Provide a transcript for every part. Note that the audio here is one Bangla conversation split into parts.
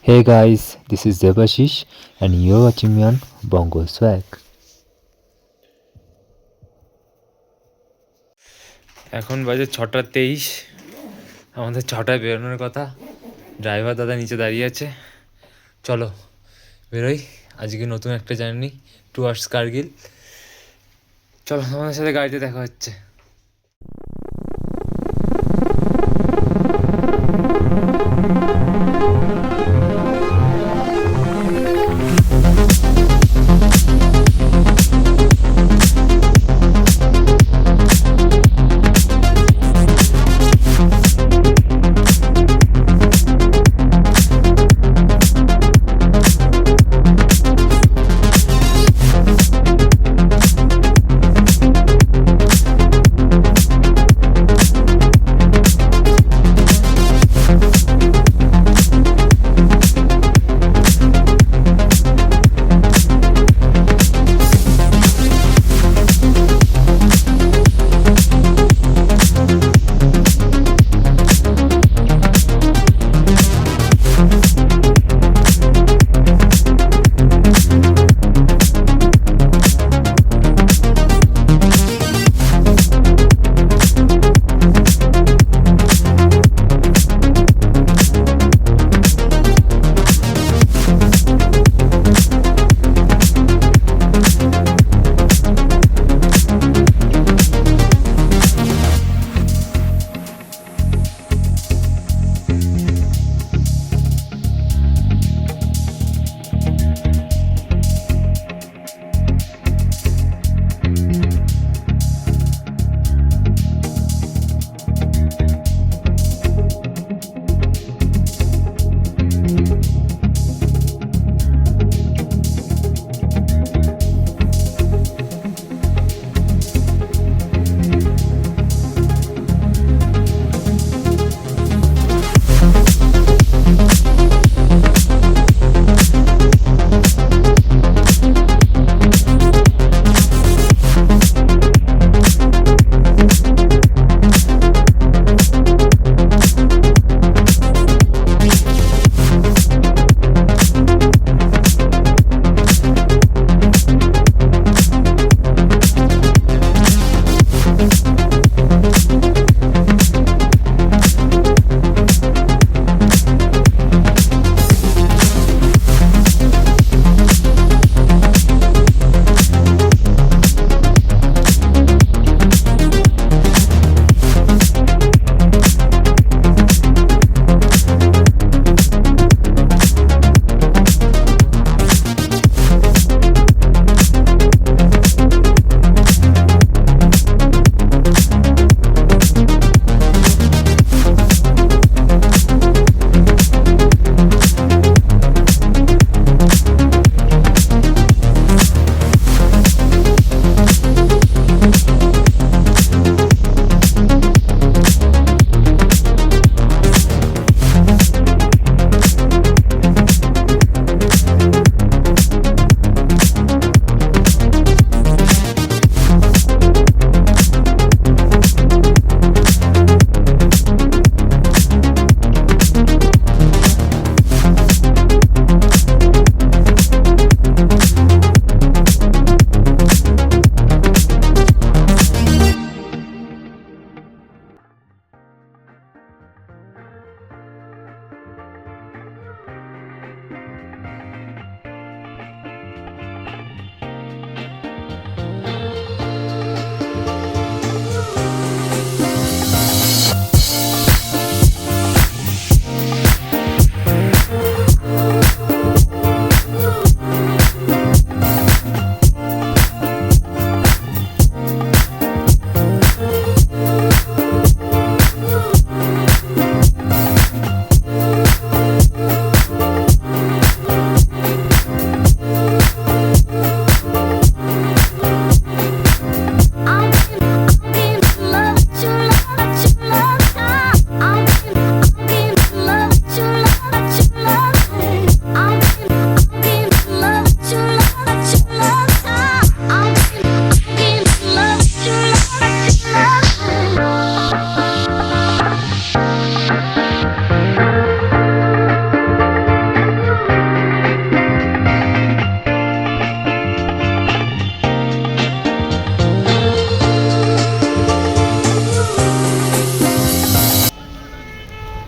Hey guys, this is Devashish and you're watching me on Bongo Swag. এখন বাজে 6:23। আমাদের 6টায় বেরোনোর কথা। ড্রাইভার দাদা নিচে দাঁড়িয়ে আছে। চলো বেরোই, আজকে নতুন একটা জার্নি টুয়ার্ডস কার্গিল। চলো আমাদের সাথে গাড়িতে দেখা হচ্ছে।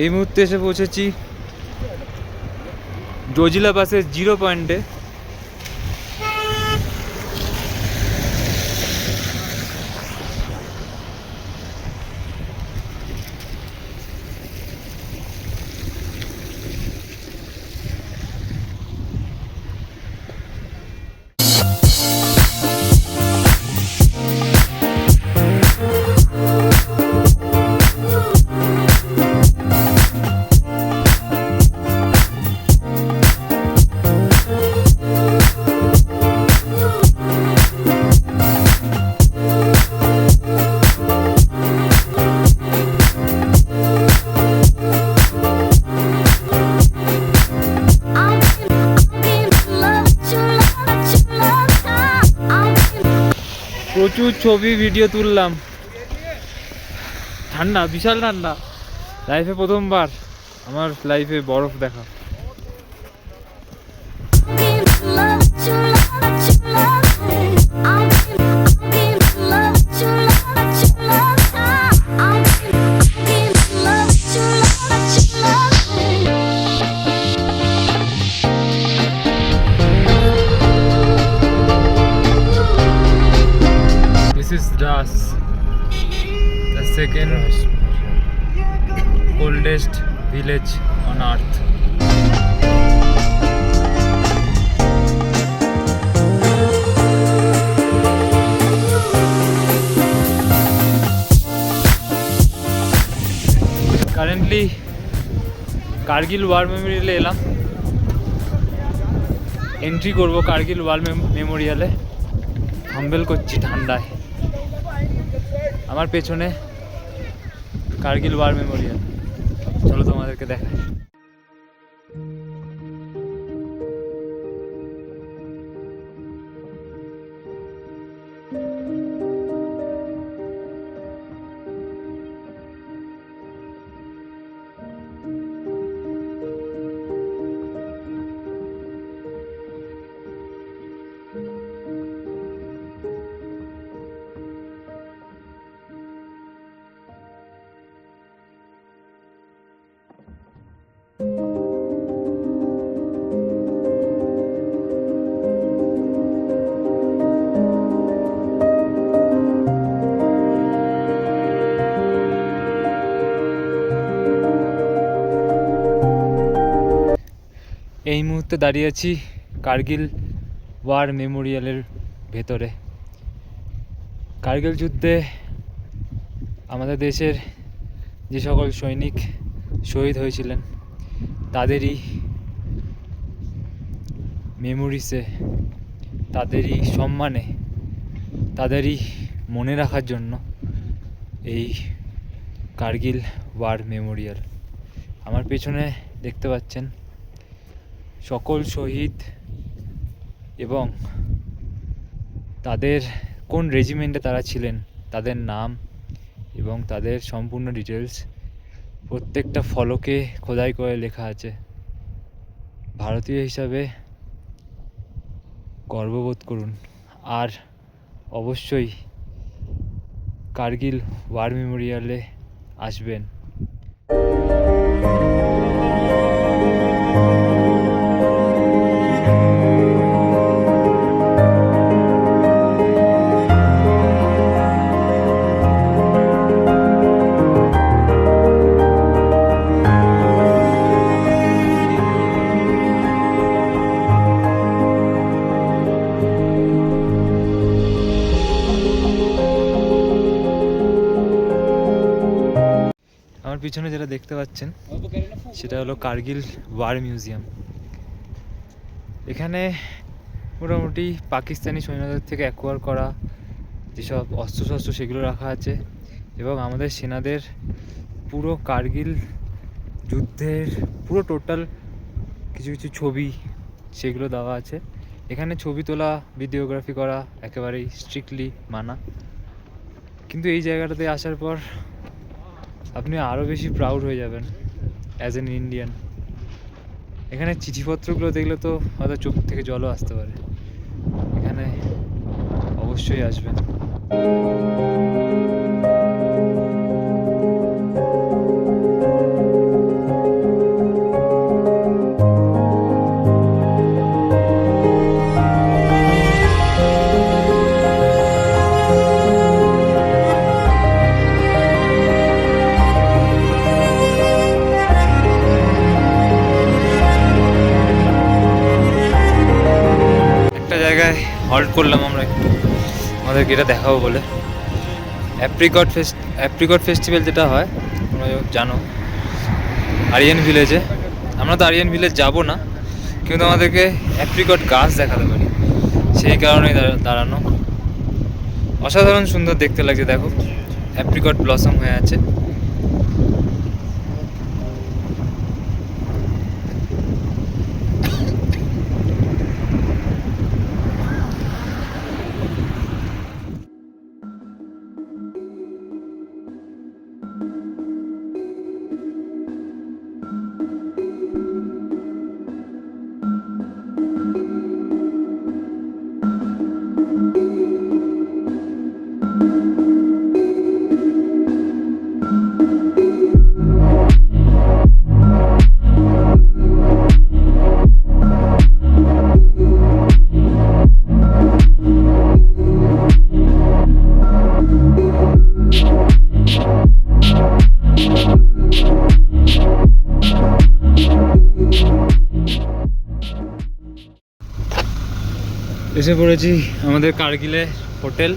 এই মুহূর্তে এসে পৌঁছেছি জজিলা বাসের 0 পয়েন্টে। প্রচুর ছবি ভিডিও তুললাম। ঠান্ডা, বিশাল ঠান্ডা। লাইফে প্রথমবার আমার লাইফে বরফ দেখা। This is Dras, the second coldest village on earth. Currently Kargil war মেমোরিয়ালে এলাম, এন্ট্রি করব কার্গিল ওয়ার মেমোরিয়ালে। হাম্বেল করছি ঠান্ডায়। আমার পেছনে কার্গিল ওয়ার মেমোরিয়াল, চলো তোমাদেরকে দেখাই। এই মুহূর্তে দাঁড়িয়ে আছি কার্গিল ওয়ার মেমোরিয়ালের ভেতরে। কার্গিল যুদ্ধে আমাদের দেশের যে সকল সৈনিক শহীদ হয়েছিলেন তাদেরই মেমোরিসে, তাদেরই সম্মানে, তাদেরই মনে রাখার জন্য এই কার্গিল ওয়ার মেমোরিয়াল। আমার পেছনে দেখতে পাচ্ছেন সকল শহীদ এবং তাদের কোন রেজিমেন্টে তারা ছিলেন, তাদের নাম এবং তাদের সম্পূর্ণ ডিটেলস প্রত্যেকটা ফলকে খোদাই করে লেখা আছে। ভারতীয় হিসাবে গর্ববোধ করুন, আর অবশ্যই কার্গিল ওয়ার মেমোরিয়ালে আসবেন। আমার পিছনে যেটা দেখতে পাচ্ছেন সেটা হলো কার্গিল ওয়ার মিউজিয়াম। এখানে মোটামুটি পাকিস্তানি সৈন্যদের থেকে অ্যাকোয়ার করা যেসব অস্ত্রশস্ত্র সেগুলো রাখা আছে এবং আমাদের সেনাদের পুরো কার্গিল যুদ্ধের পুরো টোটাল কিছু কিছু ছবি সেগুলো দেওয়া আছে। এখানে ছবি তোলা, ভিডিওগ্রাফি করা একেবারেই স্ট্রিক্টলি মানা। কিন্তু এই জায়গাটাতে আসার পর আপনি আরও বেশি প্রাউড হয়ে যাবেন অ্যাজ এন ইন্ডিয়ান। এখানে চিঠিপত্রগুলো দেখলে তো হয়তো চোখ থেকে জলও আসতে পারে। এখানে অবশ্যই আসবেন। হল্ট করলাম আমরা একটু, আমাদেরকে এটা দেখাবো বলে। অ্যাপ্রিকট ফেস্টিভ্যাল যেটা হয় তোমরা জানো আরিয়ান ভিলেজে, আমরা তো আরিয়ান ভিলেজ যাবো না, কিন্তু আমাদেরকে অ্যাপ্রিকট গাছ দেখাতে পারি, সেই কারণেই দাঁড়ানো। অসাধারণ সুন্দর দেখতে লাগছে, দেখো অ্যাপ্রিকট ব্লসম হয়ে আছে। এসে পড়েছি আমাদের কার্গিলে হোটেল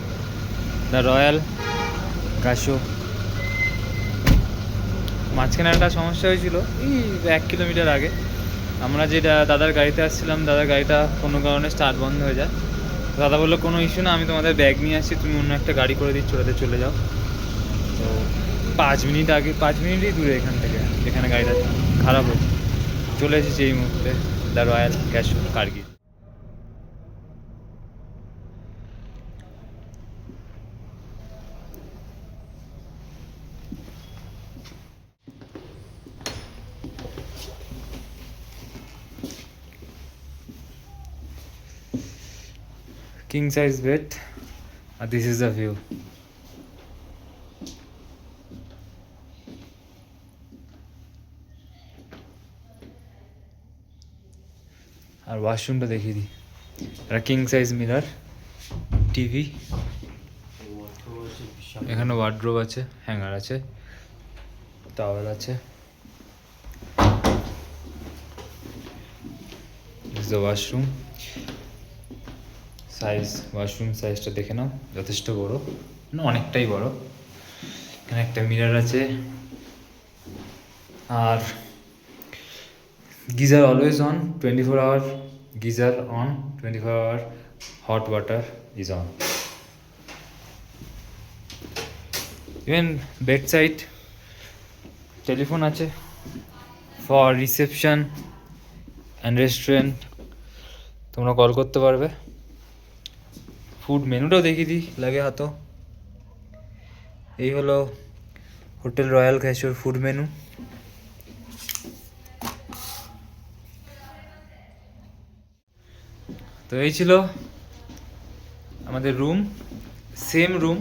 দ্য রয়্যাল কাশো। মাঝখানে একটা সমস্যা হয়েছিল এই 1 কিলোমিটার আগে, আমরা যেটা দাদার গাড়িতে আসছিলাম, দাদার গাড়িটা কোনো কারণে স্টার্ট বন্ধ হয়ে যায়। দাদা বললো কোনো ইস্যু না, আমি তোমাদের ব্যাগ নিয়ে আসছি, তুমি অন্য একটা গাড়ি করে দিচ্ছ, ওটাতে চলে যাও। তো 5 মিনিট আগে, 5 মিনিটই দূরে এখান থেকে, এখানে গাড়িটা খারাপ হয়েছে, চলে এসেছি এই মুহূর্তে the royal Kasho Kargil. King size bed, and this is the view. আর ওয়াশরুমটা দেখিয়ে দিই, একটা কিং সাইজ মিরর, টিভি, এখানে ওয়ার্ড্রোব আছে, হ্যাঙ্গার আছে, টাওয়েল আছে। This is the washroom size, washroom সাইজটা দেখে নাও, যথেষ্ট বড়, না অনেকটাই বড়। এখানে একটা মিরর আছে, আর geyser always on, 24 hour geyser on, 24 hour hot water is on. Even bed side telephone আছে ফর রিসেপশন অ্যান্ড রেস্টুরেন্ট, তোমরা কল করতে পারবে। ফুড মেনুটাও দেখিয়ে দিই লাগে হাতো, এই হলো হোটেল রয়্যাল কাশোর ফুড মেনু। তো এই ছিল আমাদের রুম, সেম রুম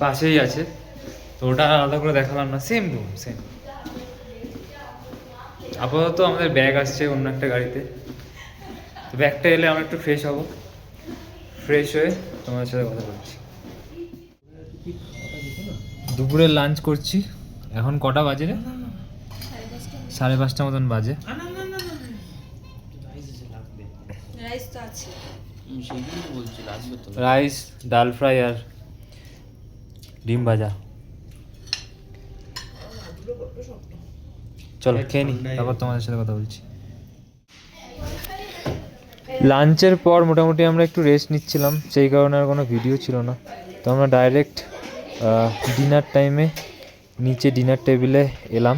পাশেই আছে, তো ওটা আলাদা করে দেখালাম না, সেম রুম সেম। আপাতত আমাদের ব্যাগ আসছে অন্য একটা গাড়িতে, তো ব্যাগটা এলে আমরা একটু ফ্রেশ হব, ফ্রেশ হয়ে তোমাদের সাথে কথা বলছি। দুপুরে লাঞ্চ করছি, এখন কটা বাজে রে? 5:30 মতন বাজে। রাইস, ডাল ফ্রাই আর ডিম ভাজা। চলো খেয়ে নি, তারপর তোমাদের সাথে কথা বলছি। লাঞ্চের পর মোটামুটি আমরা একটু রেস্ট নিচ্ছিলাম, সেই কারণে আর কোনো ভিডিও ছিল না। তো আমরা ডাইরেক্ট ডিনার টাইমে নিচে ডিনার টেবিলে এলাম।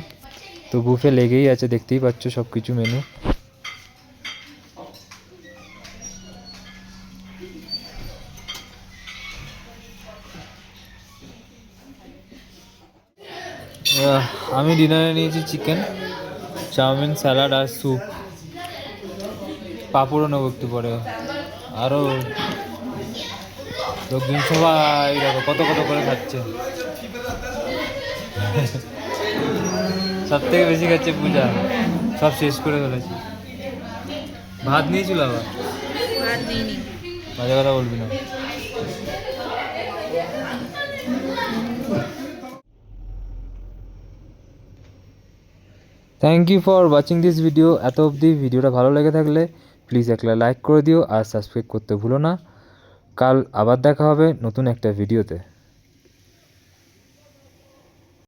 তো বুফে লেগেই আছে, দেখতেই পাচ্ছ সব কিছু মেনু। আমি ডিনারে নিয়েছি চিকেন, চাউমিন, স্যালাড আর স্যুপ, পাঁপড়ও নেবো একটু পরে। আরও লোকজন সবাই দেখো কত কত করে খাচ্ছে। সব থেকে বেশি খাচ্ছে পূজা, সব শেষ করে ফেলেছি। ভাত নিয়েছিল আবার, বাজে কথা বলবি না। Thank you for watching this video. এত অবধি ভিডিওটা ভালো লেগে থাকলে প্লিজ একটা লাইক করে দিও আর সাবস্ক্রাইব করতে ভুলো না। কাল আবার দেখা হবে নতুন একটা ভিডিওতে।